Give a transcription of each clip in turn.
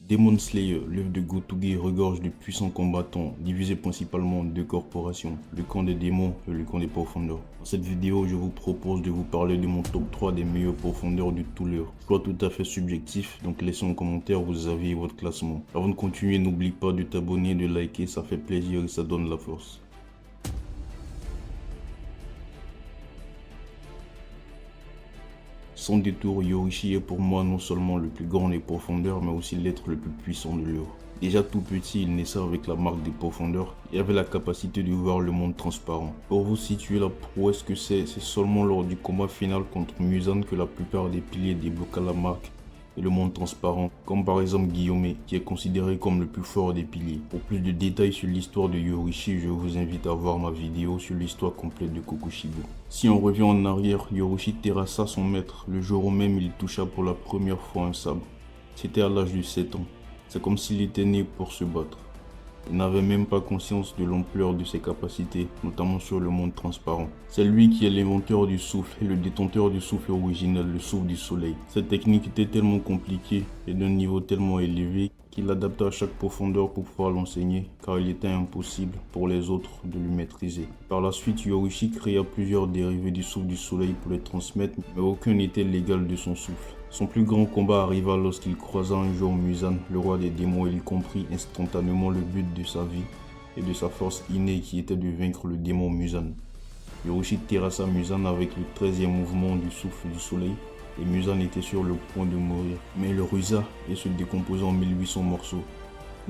Demon Slayer, l'œuvre de Gotoge, regorge de puissants combattants, divisés principalement en deux corporations, le camp des démons et le camp des profondeurs. Dans cette vidéo, je vous propose de vous parler de mon top 3 des meilleurs profondeurs de tout l'heure. Choix tout à fait subjectif, donc laissez en commentaire vos avis et votre classement. Avant de continuer, n'oublie pas de t'abonner, de liker, ça fait plaisir et ça donne la force. Sans détour, Yorishi est pour moi non seulement le plus grand des profondeurs, mais aussi l'être le plus puissant de l'œuvre. Déjà tout petit, il naissait avec la marque des profondeurs et avait la capacité de voir le monde transparent. Pour vous situer la prouesse que c'est seulement lors du combat final contre Muzan que la plupart des piliers débloquaient la marque et le monde transparent, comme par exemple Guillaume, qui est considéré comme le plus fort des piliers. Pour plus de détails sur l'histoire de Yorishi, je vous invite à voir ma vidéo sur l'histoire complète de Kokushibo. Si on revient en arrière, Yorishi terrassa son maître le jour où même il toucha pour la première fois un sabre. C'était à l'âge de 7 ans. C'est comme s'il était né pour se battre. Il n'avait même pas conscience de l'ampleur de ses capacités, notamment sur le monde transparent. C'est lui qui est l'inventeur du souffle et le détenteur du souffle original, le souffle du soleil. Cette technique était tellement compliquée et d'un niveau tellement élevé qu'il l'adapta à chaque profondeur pour pouvoir l'enseigner, car il était impossible pour les autres de le maîtriser. Par la suite, Yorishi créa plusieurs dérivés du souffle du soleil pour les transmettre, mais aucun n'était l'égal de son souffle. Son plus grand combat arriva lorsqu'il croisa un jour Muzan, le roi des démons, et il comprit instantanément le but de sa vie et de sa force innée qui était de vaincre le démon Muzan. Yorishi terrassa Muzan avec le 13e mouvement du souffle du soleil et Muzan était sur le point de mourir. Mais il le rusa et se décomposa en 1800 morceaux.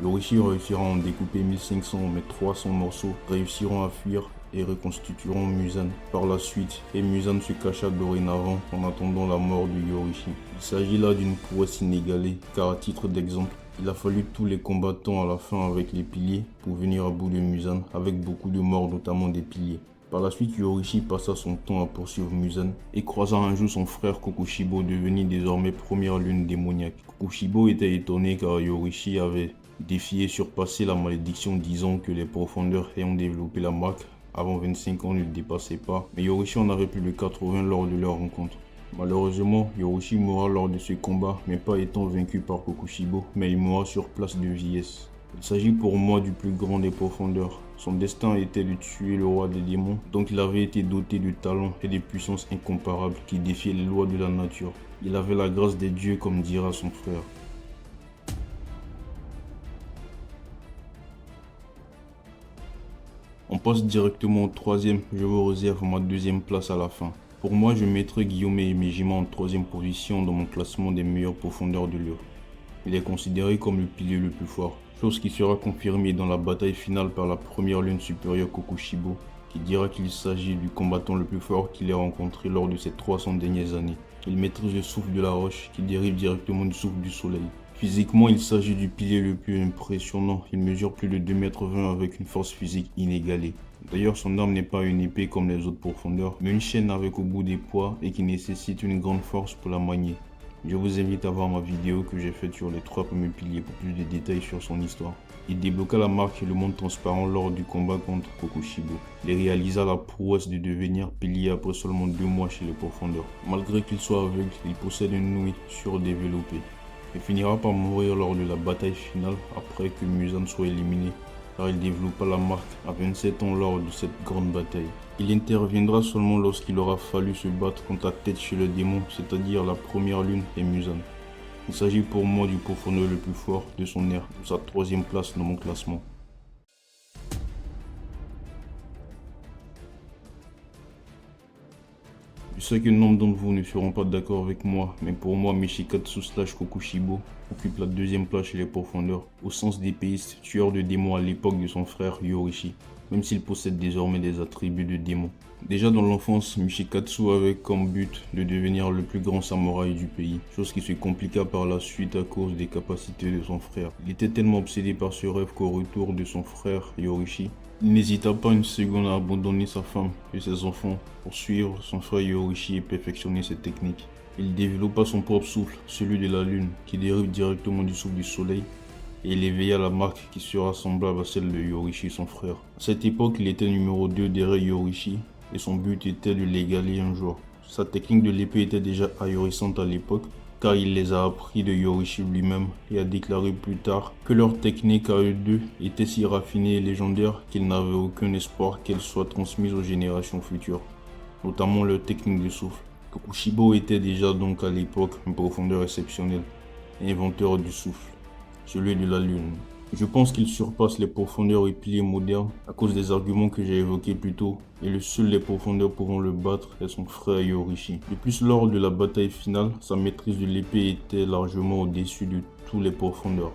Yorishi réussira à en découper 1500, mais 300 morceaux réussiront à fuir et reconstitueront Muzan par la suite, et Muzan se cacha dorénavant en attendant la mort de Yorishi. Il s'agit là d'une prouesse inégalée, car à titre d'exemple, il a fallu tous les combattants à la fin avec les piliers pour venir à bout de Muzan, avec beaucoup de morts notamment des piliers. Par la suite, Yorishi passa son temps à poursuivre Muzan et croisa un jour son frère Kokushibo, devenu désormais première lune démoniaque. Kokushibo était étonné car Yorishi avait défié et surpassé la malédiction, disant que les profondeurs ayant développé la marque avant 25 ans ne le dépassaient pas, mais Yorishi en avait plus de 80 lors de leur rencontre. Malheureusement, Yorishi mourra lors de ce combat, mais pas étant vaincu par Kokushibo, mais il mourra sur place de vieillesse. Il s'agit pour moi du plus grand des profondeurs. Son destin était de tuer le roi des démons, donc il avait été doté de talents et de puissances incomparables qui défiaient les lois de la nature. Il avait la grâce des dieux, comme dira son frère. On passe directement au troisième, je vous réserve ma deuxième place à la fin. Pour moi, je mettrai Guillaume et Mejima en troisième position dans mon classement des meilleures profondeurs de l'œuvre. Il est considéré comme le pilier le plus fort, chose qui sera confirmée dans la bataille finale par la première lune supérieure Kokushibo, qui dira qu'il s'agit du combattant le plus fort qu'il ait rencontré lors de ces 300 dernières années. Il maîtrise le souffle de la roche qui dérive directement du souffle du soleil. Physiquement, il s'agit du pilier le plus impressionnant. Il mesure plus de 2,20 m avec une force physique inégalée. D'ailleurs, son arme n'est pas une épée comme les autres profondeurs, mais une chaîne avec au bout des poids et qui nécessite une grande force pour la manier. Je vous invite à voir ma vidéo que j'ai faite sur les 3 premiers piliers pour plus de détails sur son histoire. Il débloqua la marque et le monde transparent lors du combat contre Kokushibo. Il réalisa la prouesse de devenir pilier après seulement 2 mois chez les profondeurs. Malgré qu'il soit aveugle, il possède une ouïe surdéveloppée. Il finira par mourir lors de la bataille finale après que Muzan soit éliminé, car il développa la marque à 27 ans lors de cette grande bataille. Il interviendra seulement lorsqu'il aura fallu se battre contre la tête chez le démon, c'est-à-dire la première lune et Muzan. Il s'agit pour moi du profondeur le plus fort de son ère, de sa 3e place dans mon classement. Je sais que nombre d'entre vous ne seront pas d'accord avec moi, mais pour moi, Michikatsu / Kokushibo occupe la 2e place chez les profondeurs, au sens d'épéiste, tueur de démons à l'époque de son frère Yorishi, même s'il possède désormais des attributs de démon. Déjà dans l'enfance, Michikatsu avait comme but de devenir le plus grand samouraï du pays, chose qui se compliqua par la suite à cause des capacités de son frère. Il était tellement obsédé par ce rêve qu'au retour de son frère Yorishi, il n'hésita pas une seconde à abandonner sa femme et ses enfants pour suivre son frère Yorishi et perfectionner ses techniques. Il développa son propre souffle, celui de la lune, qui dérive directement du souffle du soleil, et il éveilla la marque qui sera semblable à celle de Yorishi, son frère. À cette époque, il était numéro 2 derrière Yorishi, et son but était de l'égaler un jour. Sa technique de l'épée était déjà ahurissante à l'époque, car il les a appris de Yorishi lui-même et a déclaré plus tard que leur technique à eux deux était si raffinée et légendaire qu'ils n'avaient aucun espoir qu'elle soit transmise aux générations futures, notamment leur technique de souffle. Kokushibo était déjà donc à l'époque un profondeur exceptionnel, inventeur du souffle, celui de la lune. Je pense qu'il surpasse les profondeurs et piliers modernes à cause des arguments que j'ai évoqués plus tôt, et le seul des profondeurs pouvant le battre est son frère Yorishi. De plus, lors de la bataille finale, sa maîtrise de l'épée était largement au-dessus de tous les profondeurs.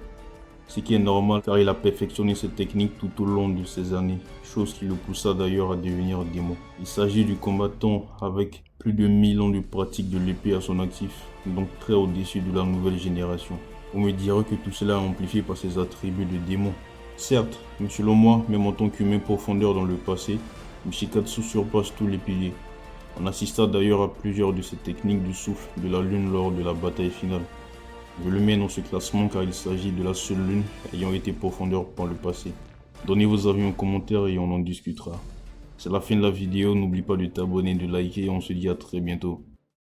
Ce qui est normal car il a perfectionné cette technique tout au long de ces années, chose qui le poussa d'ailleurs à devenir démon. Il s'agit du combattant avec plus de 1000 ans de pratique de l'épée à son actif, donc très au-dessus de la nouvelle génération. On me dira que tout cela est amplifié par ses attributs de démon. Certes, mais selon moi, même en tant qu'humain profondeur dans le passé, Ushikatsu surpasse tous les piliers. On assista d'ailleurs à plusieurs de ces techniques du souffle de la lune lors de la bataille finale. Je le mets dans ce classement car il s'agit de la seule lune ayant été profondeur par le passé. Donnez vos avis en commentaire et on en discutera. C'est la fin de la vidéo, n'oublie pas de t'abonner, de liker et on se dit à très bientôt.